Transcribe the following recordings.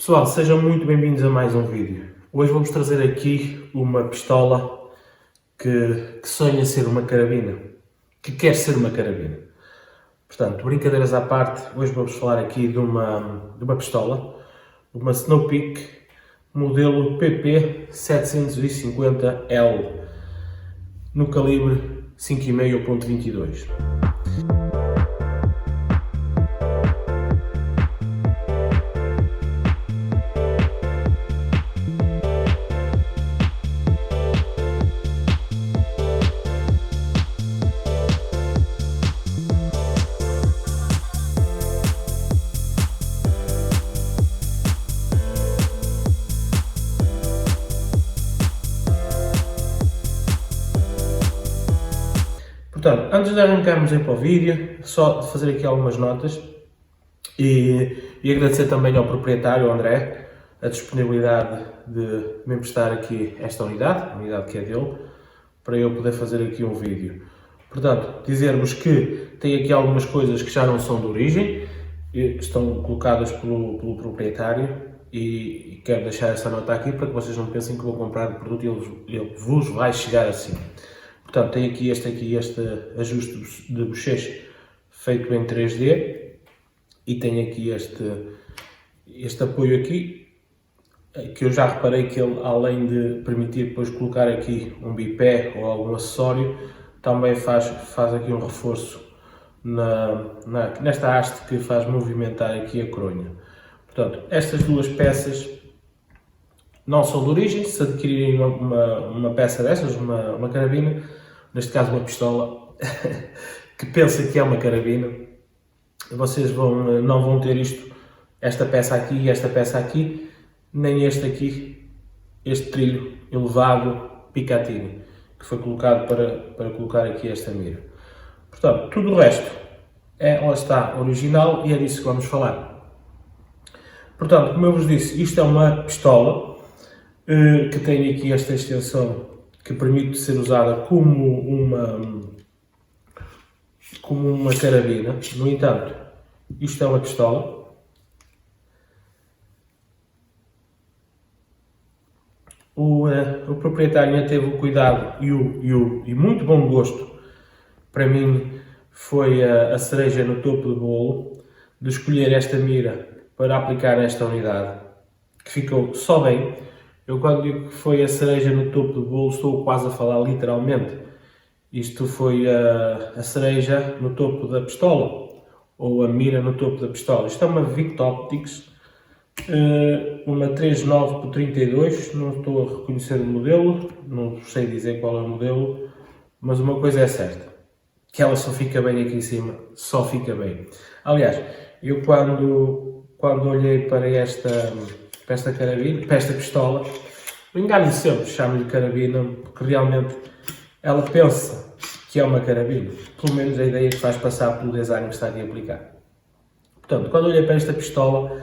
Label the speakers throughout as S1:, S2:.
S1: Pessoal, sejam muito bem-vindos a mais um vídeo. Hoje vamos trazer aqui uma pistola que sonha ser uma carabina, que quer ser uma carabina. Portanto, brincadeiras à parte, hoje vamos falar aqui de uma pistola, uma Snow Peak, modelo PP750L, no calibre 5,5.22. Portanto, antes de arrancarmos aí para o vídeo, só de fazer aqui algumas notas e agradecer também ao proprietário, André, a disponibilidade de me emprestar aqui esta unidade, a unidade que é dele, para eu poder fazer aqui um vídeo. Portanto, dizer-vos que tem aqui algumas coisas que já não são de origem, estão colocadas pelo proprietário e quero deixar essa nota aqui para que vocês não pensem que vou comprar o produto e ele vos vai chegar assim. Portanto, tem aqui este ajuste de bochecha feito em 3D e tem aqui este apoio aqui, que eu já reparei que ele, além de permitir depois colocar aqui um bipé ou algum acessório, também faz aqui um reforço nesta haste que faz movimentar aqui a coronha. Portanto, estas duas peças não são de origem. Se adquirirem uma peça destas, uma carabina, neste caso uma pistola, que pensa que é uma carabina, vocês não vão ter esta peça aqui e esta peça aqui, nem este trilho elevado Picatinny, que foi colocado para colocar aqui esta mira. Portanto, tudo o resto lá está original e é disso que vamos falar. Portanto, como eu vos disse, isto é uma pistola que tem aqui esta extensão que permite ser usada como uma carabina. No entanto, isto é uma pistola. O proprietário ainda teve o cuidado e muito bom gosto, para mim foi a cereja no topo do bolo, de escolher esta mira para aplicar nesta unidade, que ficou só bem. Eu quando digo que foi a cereja no topo do bolo, estou quase a falar literalmente. Isto foi a cereja no topo da pistola, ou a mira no topo da pistola. Isto é uma Vict Optics, uma 39x32, não estou a reconhecer o modelo, não sei dizer qual é o modelo, mas uma coisa é certa, que ela só fica bem aqui em cima, só fica bem. Aliás, eu quando olhei para esta carabina, para esta pistola, eu engano sempre, chamo-lhe carabina, porque realmente ela pensa que é uma carabina, pelo menos a ideia que faz passar pelo design que está aqui aplicado. Portanto, quando olhei para esta pistola,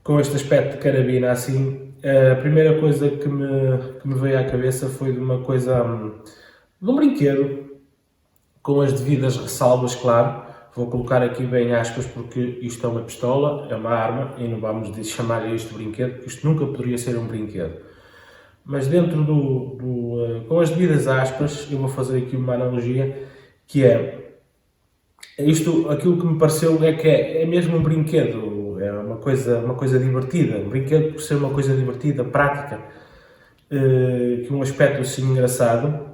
S1: com este aspecto de carabina assim, a primeira coisa que me veio à cabeça foi de um brinquedo, com as devidas ressalvas, claro. Vou colocar aqui bem aspas porque isto é uma pistola, é uma arma e não vamos chamar isto de brinquedo, porque isto nunca poderia ser um brinquedo. Mas dentro com as devidas aspas, eu vou fazer aqui uma analogia, que é aquilo que me pareceu é que é mesmo um brinquedo, é uma coisa divertida, um brinquedo por ser uma coisa divertida, prática, que um aspecto assim engraçado.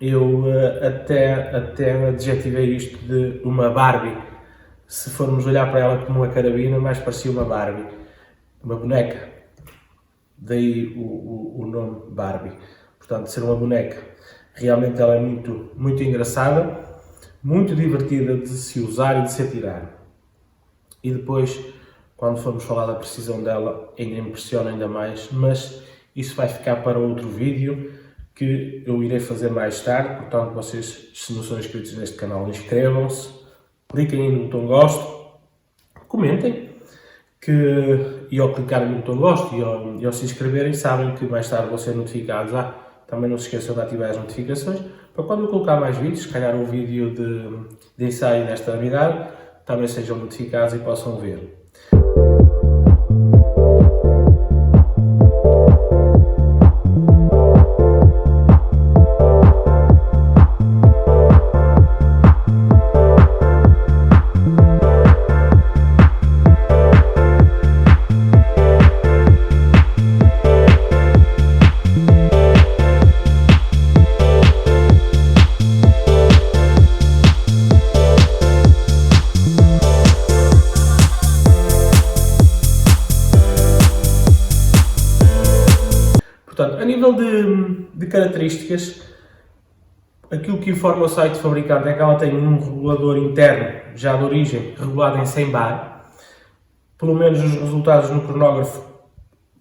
S1: Eu até adjetivei isto de uma Barbie. Se formos olhar para ela como uma carabina, mais parecia uma Barbie, uma boneca. Daí o nome Barbie. Portanto, ser uma boneca. Realmente ela é muito, muito engraçada, muito divertida de se usar e de se atirar. E depois, quando formos falar da precisão dela, ainda impressiona ainda mais, mas isso vai ficar para outro vídeo, que eu irei fazer mais tarde. Portanto, vocês, se não são inscritos neste canal, inscrevam-se, cliquem aí no botão gosto, comentem, e ao clicarem no botão gosto e ao se inscreverem, sabem que mais tarde vão ser notificados. Também não se esqueçam de ativar as notificações, para quando eu colocar mais vídeos, se calhar um vídeo de ensaio nesta unidade, também sejam notificados e possam ver. Portanto, a nível de características, aquilo que informa o site fabricante é que ela tem um regulador interno, já de origem, regulado em 100 bar. Pelo menos os resultados no cronógrafo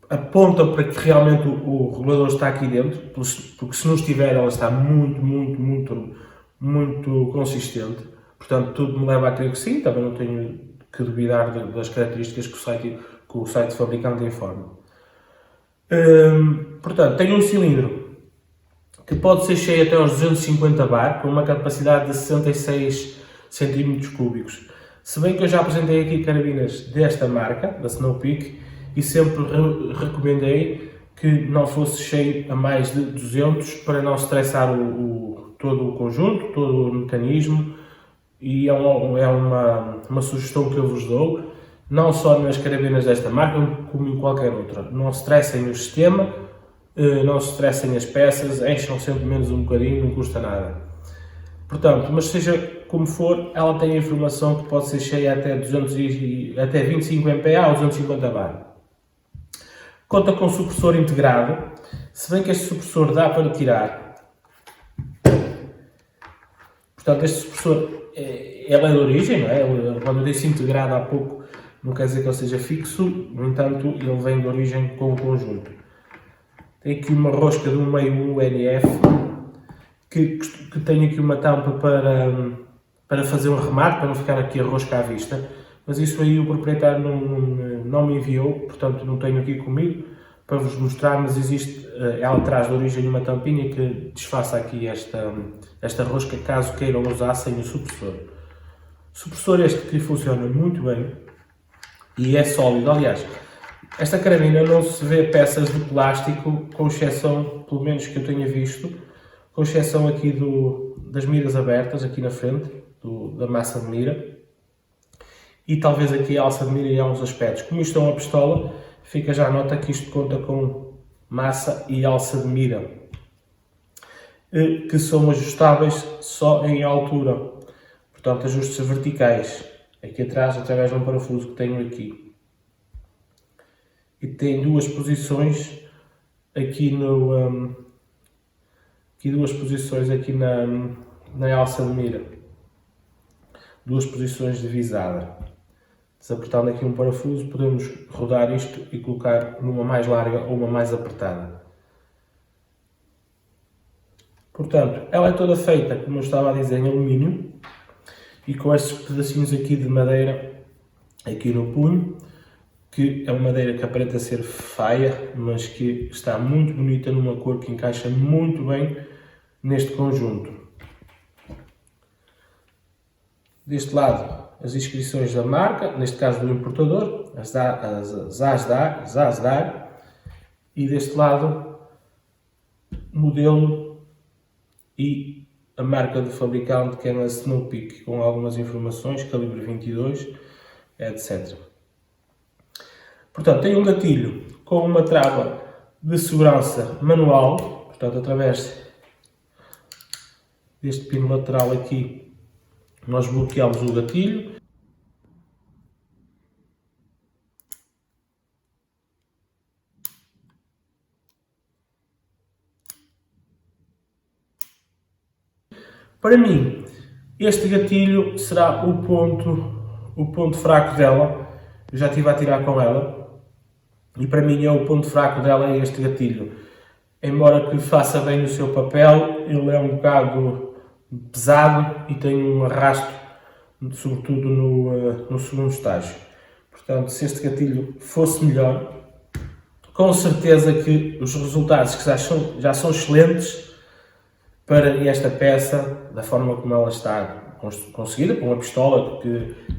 S1: apontam para que realmente o regulador está aqui dentro, porque se não estiver, ela está muito consistente. Portanto, tudo me leva a crer que sim, também não tenho que duvidar das características que o site fabricante informa. Portanto, tem um cilindro que pode ser cheio até aos 250 bar, com uma capacidade de 66 cm3. Se bem que eu já apresentei aqui carabinas desta marca, da Snow Peak, e sempre recomendei que não fosse cheio a mais de 200 para não estressar todo o conjunto, todo o mecanismo, e é uma sugestão que eu vos dou, não só nas carabinas desta marca, como em qualquer outra. Não estressem o sistema, não se estressem as peças, encham sempre menos um bocadinho, não custa nada. Portanto, mas seja como for, ela tem a informação que pode ser cheia até 25 MPa ou 250 bar. Conta com supressor integrado, se bem que este supressor dá para tirar. Portanto, este supressor ele é de origem, não é? Quando eu disse integrado há pouco, não quer dizer que ele seja fixo, no entanto, ele vem de origem com o conjunto. Tem aqui uma rosca de 1,5 NF, que tem aqui uma tampa para fazer um remate, para não ficar aqui a rosca à vista, mas isso aí o proprietário não me enviou, portanto não tenho aqui comigo para vos mostrar, mas existe, ela traz de origem uma tampinha que desfaça aqui esta rosca, caso queiram usar sem o supressor. Supressor este que funciona muito bem e é sólido. Aliás, esta carabina não se vê peças de plástico, com exceção, pelo menos que eu tenha visto, com exceção aqui das miras abertas, aqui na frente, da massa de mira, e talvez aqui a alça de mira em alguns aspectos. Como isto é uma pistola, fica já a nota que isto conta com massa e alça de mira, que são ajustáveis só em altura. Portanto, ajustes verticais, aqui atrás, através de um parafuso que tenho aqui. E tem duas posições aqui na alça de mira. Duas posições de visada. Desapertando aqui um parafuso, podemos rodar isto e colocar numa mais larga ou uma mais apertada. Portanto, ela é toda feita, como eu estava a dizer, em alumínio e com estes pedacinhos aqui de madeira aqui no punho, que é uma madeira que aparenta ser faia, mas que está muito bonita, numa cor que encaixa muito bem neste conjunto. Deste lado, as inscrições da marca, neste caso do importador, as Zasdar, e deste lado, modelo e a marca do fabricante, que é a Snow Peak, com algumas informações, calibre 22, etc. Portanto, tem um gatilho com uma trava de segurança manual, portanto, através deste pino lateral aqui, nós bloqueamos o gatilho. Para mim, este gatilho será o ponto fraco dela. Eu já estive a atirar com ela e para mim o ponto fraco dela é este gatilho. Embora que faça bem o seu papel, ele é um bocado pesado e tem um arrasto, sobretudo no segundo estágio. Portanto, se este gatilho fosse melhor, com certeza que os resultados que já são excelentes para esta peça, da forma como ela está conseguida, com uma pistola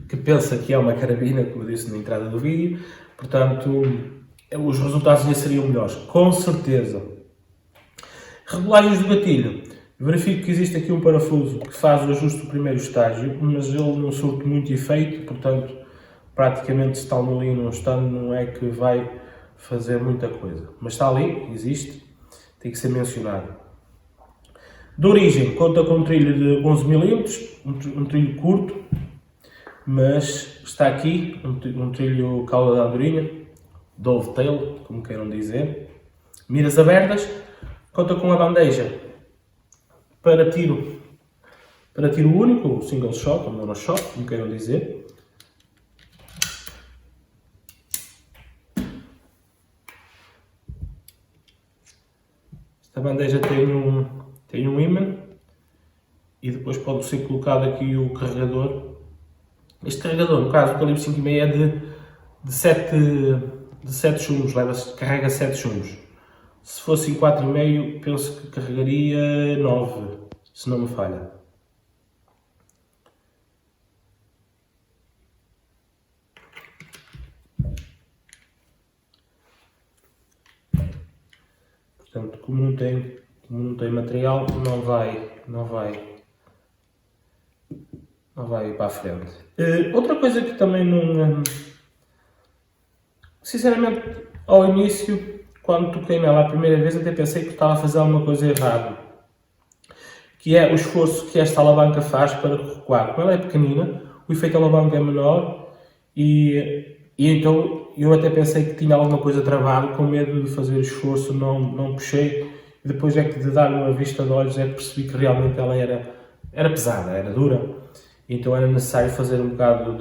S1: que pensa que é uma carabina, como eu disse na entrada do vídeo, portanto, os resultados já seriam melhores, com certeza. Regulagens do gatilho. Verifico que existe aqui um parafuso que faz o ajuste do primeiro estágio, mas ele não surte muito efeito, portanto, praticamente se está ali não estando, não é que vai fazer muita coisa. Mas está ali, existe, tem que ser mencionado. De origem, conta com um trilho de 11 mm, um trilho curto, mas está aqui um trilho cauda de andorinha, dovetail, como queiram dizer, miras abertas, conta com a bandeja para tiro único, o single shot ou monoshot, como queiram dizer. Esta bandeja tem um ímã e depois pode ser colocado aqui o carregador. Este carregador, no caso do calibre 5,5, é de 7 chumos, carrega 7 chumos. Se fosse em 4,5, penso que carregaria 9, se não me falha. Portanto, como não tem material, não vai para a frente. Outra coisa que também não... Sinceramente, ao início, quando toquei nela a primeira vez, até pensei que estava a fazer alguma coisa errada. Que é o esforço que esta alavanca faz para recuar. Como ela é pequenina, o efeito alavanca é menor e então eu até pensei que tinha alguma coisa travada, com medo de fazer esforço, não puxei. E depois é que de dar uma vista de olhos é que percebi que realmente ela era pesada, era dura. Então era necessário fazer um bocado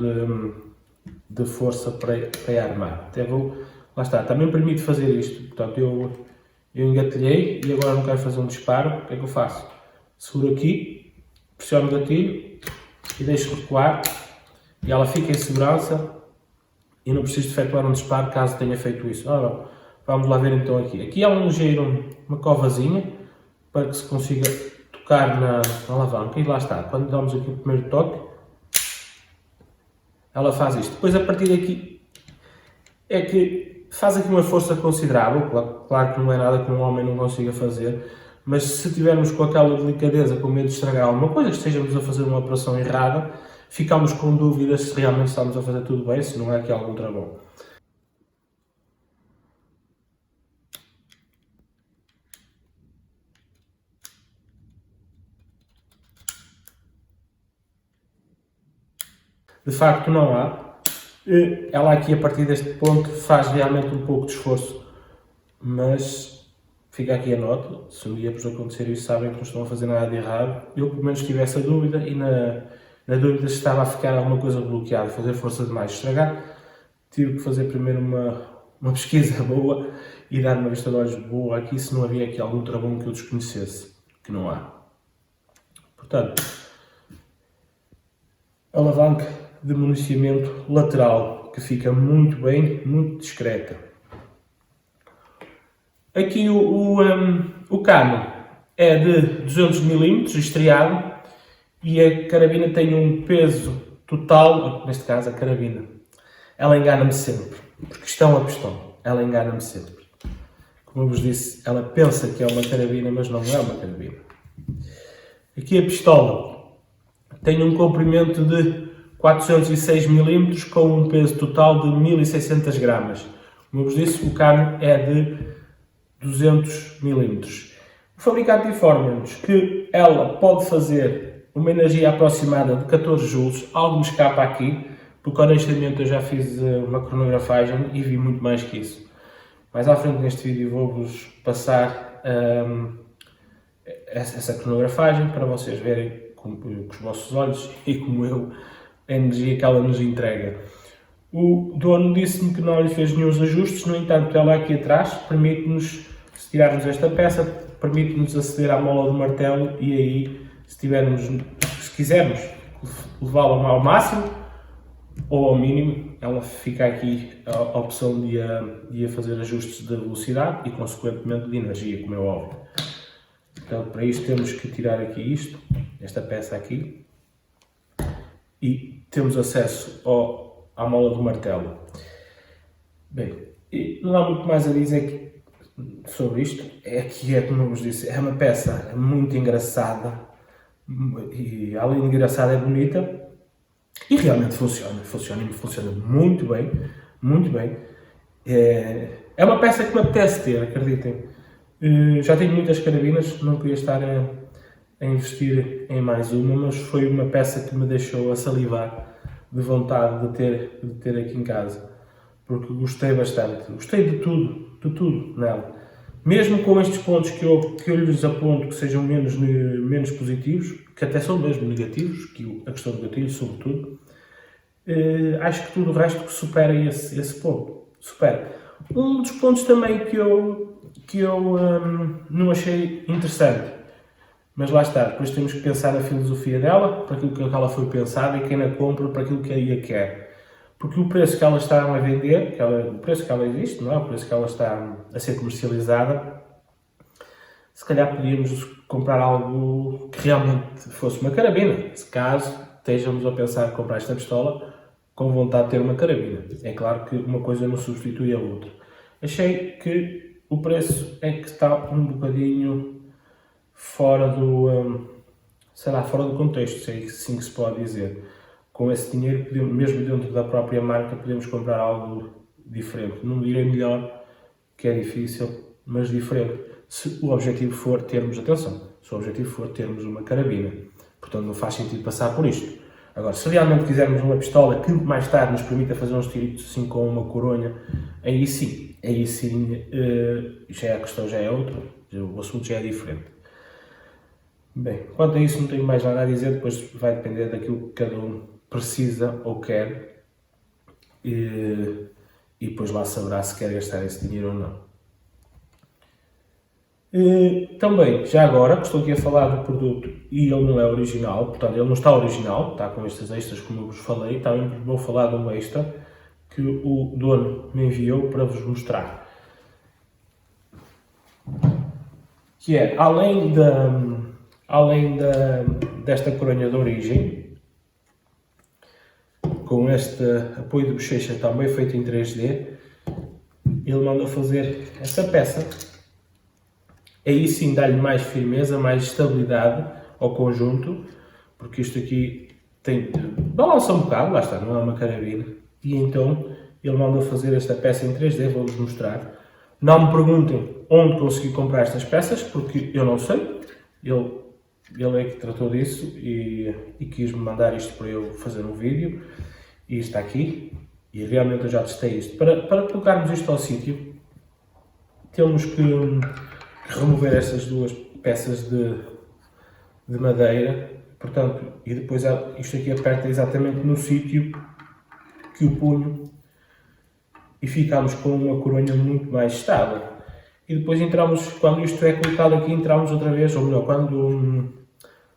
S1: de força para armar. Até lá está, também permite fazer isto. Portanto, eu engatilhei e agora não quero fazer um disparo. O que é que eu faço? Seguro aqui, pressiono o gatilho e deixo recuar. E ela fica em segurança e não preciso de efetuar um disparo caso tenha feito isso. Vamos lá ver então aqui. Aqui há uma covazinha para que se consiga tocar na alavanca e lá está. Quando damos aqui o primeiro toque, ela faz isto. Depois a partir daqui é que faz aqui uma força considerável. Claro que não é nada que um homem não consiga fazer, mas se tivermos com aquela delicadeza, com medo de estragar alguma coisa, que estejamos a fazer uma operação errada, ficamos com dúvidas se realmente estamos a fazer tudo bem, se não é aqui algum travão. De facto não há. Ela aqui a partir deste ponto faz realmente um pouco de esforço, mas fica aqui a nota, se um dia vos acontecer isso sabem que não estão a fazer nada de errado. Eu pelo menos tive essa dúvida e na dúvida se estava a ficar alguma coisa bloqueada, fazer força demais, estragar, tive que fazer primeiro uma pesquisa boa e dar uma vista de olhos boa aqui se não havia aqui algum travão que eu desconhecesse, que não há. Portanto, alavanca de municiamento lateral, que fica muito bem, muito discreta. Aqui o cano é de 200 mm, estriado, e a carabina tem um peso total, neste caso a carabina, ela engana-me sempre, porque isto é uma pistola, ela engana-me sempre. Como eu vos disse, ela pensa que é uma carabina, mas não é uma carabina. Aqui a pistola tem um comprimento de 406 mm com um peso total de 1600 gramas. Como eu vos disse, o cano é de 200 mm. O fabricante informa-nos que ela pode fazer uma energia aproximada de 14 joules, algo me escapa aqui, porque honestamente eu já fiz uma cronografagem e vi muito mais que isso. Mais à frente neste vídeo vou-vos passar essa cronografagem para vocês verem com os vossos olhos e como eu a energia que ela nos entrega. O dono disse-me que não lhe fez nenhum ajustes, no entanto ela aqui atrás permite-nos, se tirarmos esta peça, permite-nos aceder à mola do martelo e aí se quisermos levá-la ao máximo ou ao mínimo, ela fica aqui a opção de a fazer ajustes de velocidade e consequentemente de energia, como é óbvio. Então para isto temos que tirar aqui esta peça aqui, e temos acesso à mola do martelo. Bem, não há muito mais a dizer sobre isto. Como eu vos disse, é uma peça muito engraçada e além de engraçada é bonita e realmente funciona muito bem, muito bem. É uma peça que me apetece ter, acreditem. Já tenho muitas carabinas, não queria estar a investir em mais uma, mas foi uma peça que me deixou a salivar de vontade de ter aqui em casa, porque gostei bastante, gostei de tudo nela, Mesmo com estes pontos que eu lhes aponto que sejam menos positivos, que até são mesmo negativos, que a questão do gatilho, sobretudo, acho que tudo o resto que supera esse ponto. Supera. Um dos pontos também que eu não achei interessante, mas lá está, depois temos que pensar na filosofia dela, para aquilo que ela foi pensada, e quem a compra para aquilo que a quer. Porque o preço que ela está a vender, o preço que ela existe, não é? O preço que ela está a ser comercializada, se calhar podíamos comprar algo que realmente fosse uma carabina, se caso estejamos a pensar em comprar esta pistola com vontade de ter uma carabina. É claro que uma coisa não substitui a outra. Achei que o preço é que está um bocadinho fora do, fora do contexto, se é assim que se pode dizer. Com esse dinheiro, mesmo dentro da própria marca, podemos comprar algo diferente. Não direi melhor, que é difícil, mas diferente. Se o objetivo for termos, atenção, se o objetivo for termos uma carabina. Portanto, não faz sentido passar por isto. Agora, se realmente quisermos uma pistola que mais tarde nos permita fazer uns tiritos assim com uma coronha, aí sim, a questão já é outra, o assunto já é diferente. Bem, quanto a isso não tenho mais nada a dizer, depois vai depender daquilo que cada um precisa ou quer e depois lá saberá se quer gastar esse dinheiro ou não. Também, já agora, que estou aqui a falar do produto e ele não é original, portanto ele não está original, está com estes extras como eu vos falei, também vou falar de um extra que o dono me enviou para vos mostrar. Que é, além desta coronha de origem, com este apoio de bochecha também feito em 3D, ele manda fazer esta peça. Aí sim dá-lhe mais firmeza, mais estabilidade ao conjunto, porque isto aqui balança um bocado, lá está, não é uma carabina. E então ele manda fazer esta peça em 3D, vou-vos mostrar. Não me perguntem onde consegui comprar estas peças, porque eu não sei. Ele é que tratou disso e quis-me mandar isto para eu fazer um vídeo. E está aqui. E realmente eu já testei isto. Para colocarmos isto ao sítio, temos que remover estas duas peças de madeira, portanto, e depois isto aqui aperta exatamente no sítio que o punho e ficamos com uma coronha muito mais estável. E depois entramos, quando isto é colocado aqui, entramos outra vez, ou melhor,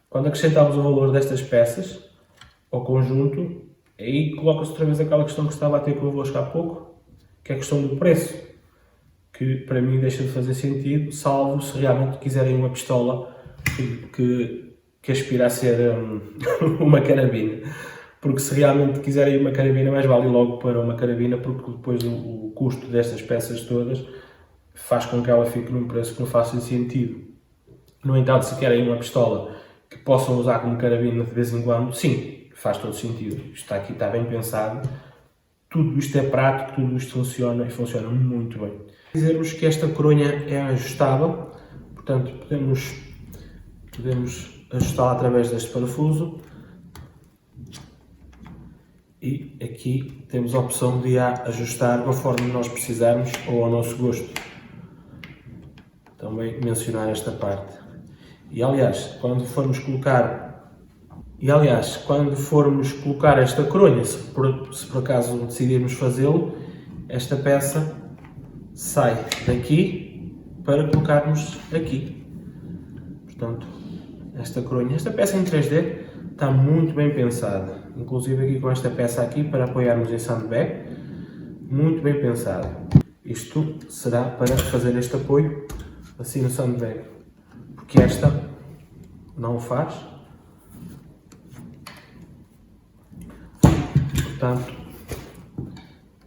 S1: quando acrescentamos o valor destas peças ao conjunto, aí coloca-se outra vez aquela questão que estava a ter convosco há pouco, que é a questão do preço, que para mim deixa de fazer sentido, salvo se realmente quiserem uma pistola que aspira a ser uma carabina. Porque se realmente quiserem uma carabina, mais vale logo para uma carabina, porque depois o custo destas peças todas faz com que ela fique num preço que não faça sentido. No entanto, se querem uma pistola que possam usar como carabina de vez em quando, sim, faz todo sentido. Isto está aqui, está bem pensado. Tudo isto é prático, tudo isto funciona e funciona muito bem. Dizer-vos que esta coronha é ajustável, portanto podemos ajustá-la através deste parafuso e aqui temos a opção de a ajustar conforme nós precisarmos ou ao nosso gosto. Também mencionar esta parte. E aliás, quando formos colocar esta coronha, se por acaso decidirmos fazê-lo, esta peça sai daqui para colocarmos aqui. Portanto, esta peça em 3D está muito bem pensada. Inclusive aqui com esta peça aqui para apoiarmos em sandbag, muito bem pensada. Isto será para fazer este apoio assim no sandbag, porque esta não o faz. Portanto,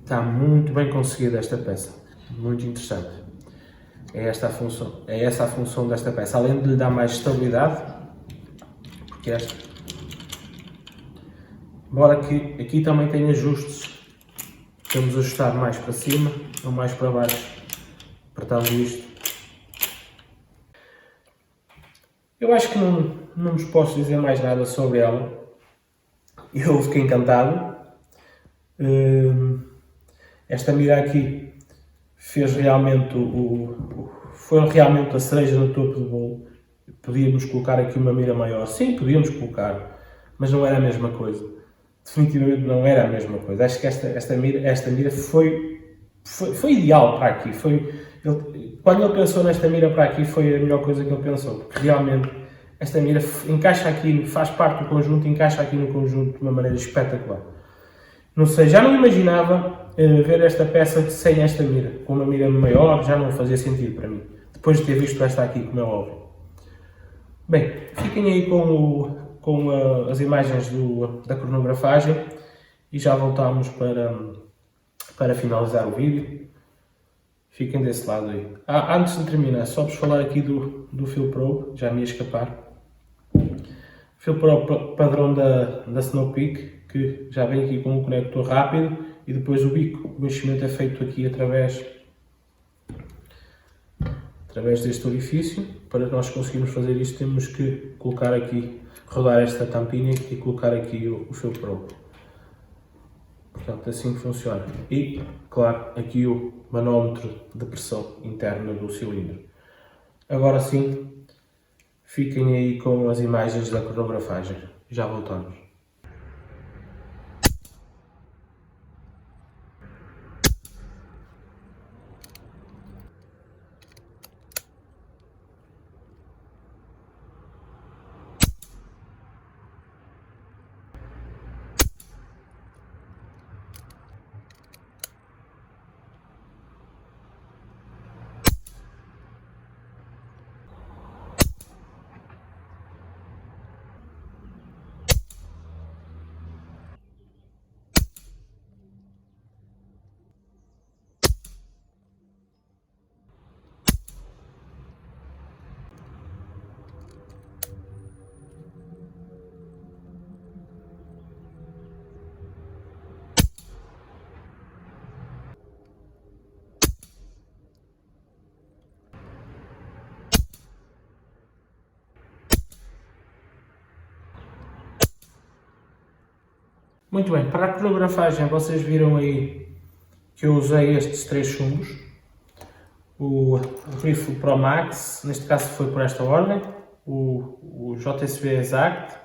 S1: está muito bem conseguida esta peça. Muito interessante. É essa a função desta peça. Além de lhe dar mais estabilidade, porque embora que aqui também tem ajustes, podemos ajustar mais para cima ou mais para baixo, apertando isto. Eu acho que não vos posso dizer mais nada sobre ela. Eu fiquei encantado. Esta mira aqui fez realmente foi realmente a cereja no topo do bolo. Podíamos colocar aqui uma mira maior, sim, podíamos colocar, mas não era a mesma coisa. Definitivamente não era a mesma coisa. Acho que esta mira foi ideal para aqui. Quando ele pensou nesta mira para aqui, foi a melhor coisa que ele pensou, porque realmente esta mira encaixa aqui, faz parte do conjunto, encaixa aqui no conjunto de uma maneira espetacular. Não sei, já não imaginava ver esta peça sem esta mira. Com uma mira maior já não fazia sentido para mim, depois de ter visto esta aqui, como é óbvio. Bem, fiquem aí com as imagens da cronografagem e já voltamos para finalizar o vídeo. Fiquem desse lado aí. Antes de terminar, só vos falar aqui do Fill Pro, já me ia escapar. Fill Pro padrão da Snow Peak, que já vem aqui com um conector rápido e depois o bico. O meximento é feito aqui através deste orifício. Para nós conseguirmos fazer isto, temos que colocar aqui, rodar esta tampinha e colocar aqui o Fill Pro. Portanto, assim que funciona. E, claro, aqui o manómetro de pressão interna do cilindro. Agora sim, fiquem aí com as imagens da cronografagem. Já voltamos. Muito bem, para a cronografagem vocês viram aí que eu usei estes 3 chumbos. O Rifle Pro Max, neste caso foi por esta ordem, o JSB Exact,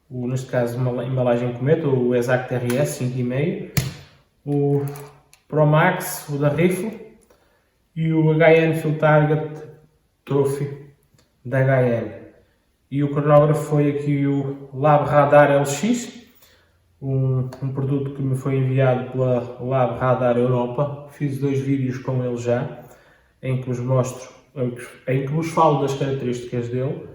S1: neste caso uma embalagem Cometa, o Exact RS 5,5, o Pro Max, o da Rifle, e o HN Fill Target Trophy da HN. E o cronógrafo foi aqui o Lab Radar LX, um produto que me foi enviado pela Lab Radar Europa. Fiz 2 vídeos com ele já, em que vos falo das características dele,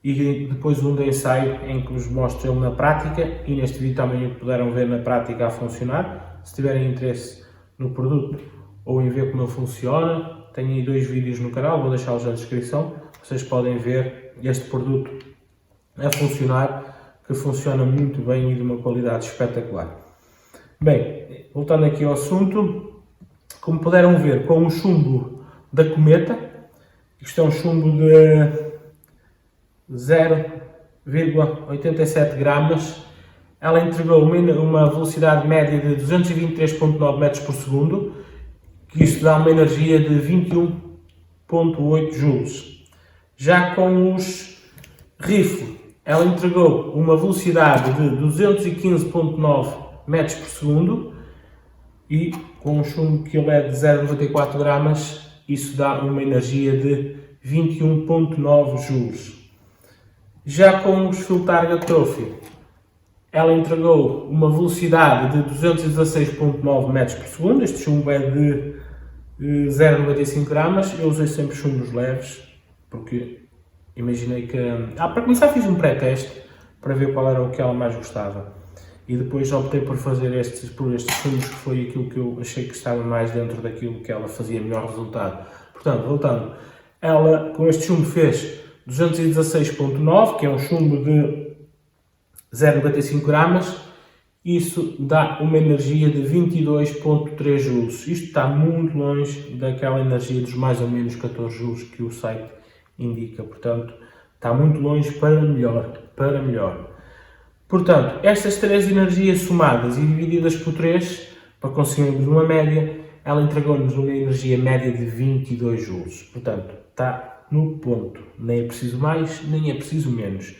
S1: e depois um de ensaio em que vos mostro ele na prática, e neste vídeo também o puderam ver na prática a funcionar. Se tiverem interesse no produto ou em ver como ele funciona, tenho aí 2 vídeos no canal, vou deixá-los na descrição. Vocês podem ver este produto a funcionar, que funciona muito bem e de uma qualidade espetacular. Bem, voltando aqui ao assunto, como puderam ver, com o chumbo da Cometa, isto é um chumbo de 0,87 gramas, ela entregou uma velocidade média de 223,9 metros por segundo, que isto dá uma energia de 21,8 joules. Já com os Rifle, ela entregou uma velocidade de 215,9 metros por segundo e com um chumbo que ele é de 0,94 gramas, isso dá uma energia de 21,9 joules. Já com os Fill Target Trophy, ela entregou uma velocidade de 216,9 metros por segundo, este chumbo é de 0,95 gramas, eu usei sempre chumbos leves, porque imaginei que... para começar fiz um pré-teste para ver qual era o que ela mais gostava. E depois optei por fazer estes chumbos, que foi aquilo que eu achei que estava mais dentro daquilo que ela fazia melhor resultado. Portanto, voltando, ela com este chumbo fez 216,9, que é um chumbo de 0,95 gramas. Isso dá uma energia de 22,3 joules. Isto está muito longe daquela energia dos mais ou menos 14 joules que o site indica, portanto, está muito longe para melhor. Portanto, estas 3 energias somadas e divididas por 3, para conseguirmos uma média, ela entregou-nos uma energia média de 22 joules. Portanto, está no ponto. Nem é preciso mais, nem é preciso menos.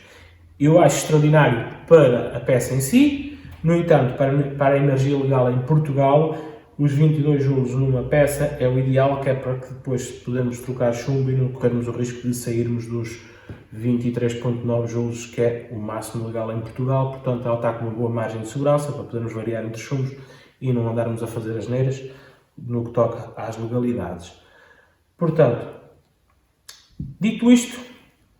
S1: Eu acho extraordinário para a peça em si. No entanto, para a energia legal em Portugal, os 22 joules numa peça é o ideal, que é para que depois podemos trocar chumbo e não corrermos o risco de sairmos dos 23.9 joules, que é o máximo legal em Portugal. Portanto, ela está com uma boa margem de segurança para podermos variar entre chumbos e não andarmos a fazer asneiras no que toca às legalidades. Portanto, dito isto,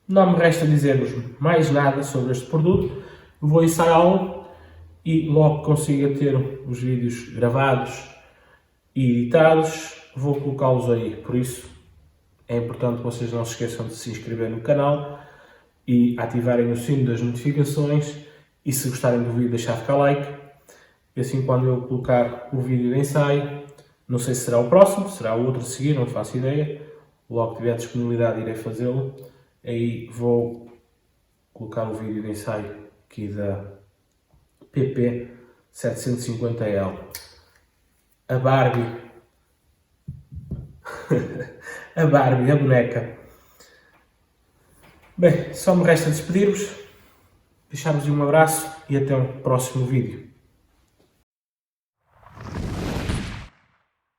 S1: não me resta dizer-vos mais nada sobre este produto. Vou instalá-lo e logo que consiga ter os vídeos gravados e editados, vou colocá-los aí. Por isso, é importante que vocês não se esqueçam de se inscrever no canal e ativarem o sino das notificações, e se gostarem do vídeo deixar ficar like, e assim quando eu colocar o vídeo de ensaio, não sei se será o próximo, será o outro a seguir, não faço ideia, logo que tiver disponibilidade irei fazê-lo, aí vou colocar o vídeo de ensaio aqui da PP 750L. A Barbie, a Barbie, a boneca. Bem, só me resta despedir-vos, deixar-vos um abraço e até um próximo vídeo.